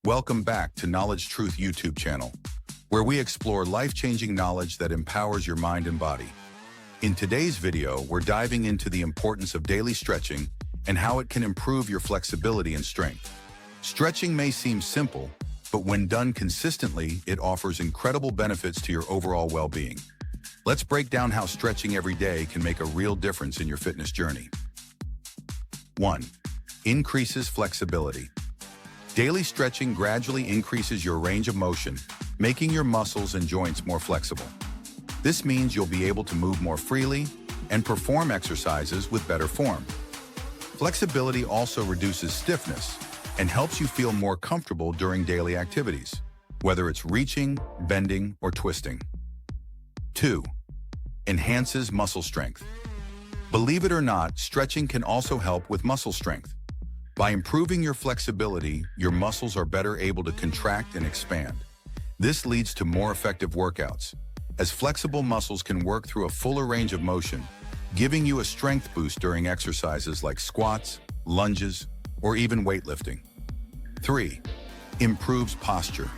Welcome back to Knowledge Truth YouTube channel, where we explore life-changing knowledge that empowers your mind and body. In today's video, we're diving into the importance of daily stretching and how it can improve your flexibility and strength. Stretching may seem simple, but when done consistently, it offers incredible benefits to your overall well-being. Let's break down how stretching every day can make a real difference in your fitness journey. 1. Increases flexibility. Daily stretching gradually increases your range of motion, making your muscles and joints more flexible. This means you'll be able to move more freely and perform exercises with better form. Flexibility also reduces stiffness and helps you feel more comfortable during daily activities, whether it's reaching, bending, or twisting. 2. Enhances muscle strength. Believe it or not, stretching can also help with muscle strength. By improving your flexibility, your muscles are better able to contract and expand. This leads to more effective workouts, as flexible muscles can work through a fuller range of motion, giving you a strength boost during exercises like squats, lunges, or even weightlifting. 3. Improves posture.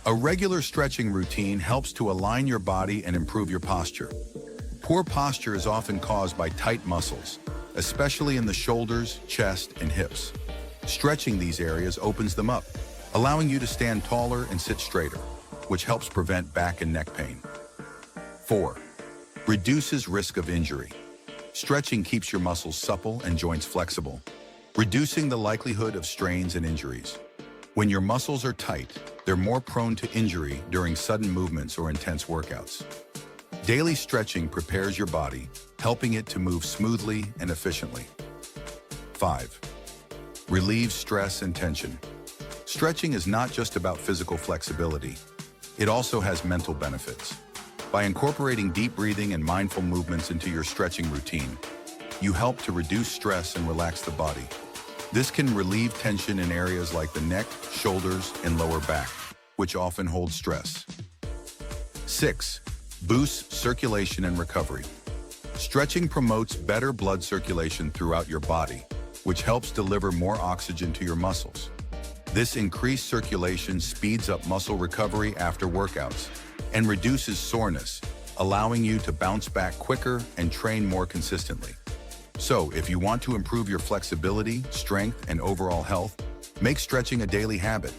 A regular stretching routine helps to align your body and improve your posture. Poor posture is often caused by tight muscles, especially in the shoulders, chest, and hips. Stretching these areas opens them up, allowing you to stand taller and sit straighter, which helps prevent back and neck pain. 4. Reduces risk of injury. Stretching keeps your muscles supple and joints flexible, reducing the likelihood of strains and injuries. When your muscles are tight, they're more prone to injury during sudden movements or intense workouts. Daily stretching prepares your body, helping it to move smoothly and efficiently. 5. Relieves stress and tension. Stretching is not just about physical flexibility. It also has mental benefits. By incorporating deep breathing and mindful movements into your stretching routine, you help to reduce stress and relax the body. This can relieve tension in areas like the neck, shoulders, and lower back, which often hold stress. 6. Boosts circulation and recovery. Stretching promotes better blood circulation throughout your body, which helps deliver more oxygen to your muscles. This increased circulation speeds up muscle recovery after workouts and reduces soreness, allowing you to bounce back quicker and train more consistently. So, if you want to improve your flexibility, strength, and overall health, make stretching a daily habit.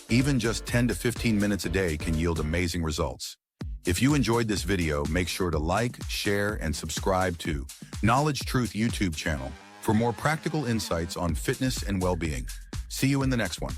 Even just 10 to 15 minutes a day can yield amazing results. If you enjoyed this video, make sure to like, share, and subscribe to Knowledge Truth YouTube channel for more practical insights on fitness and well-being. See you in the next one.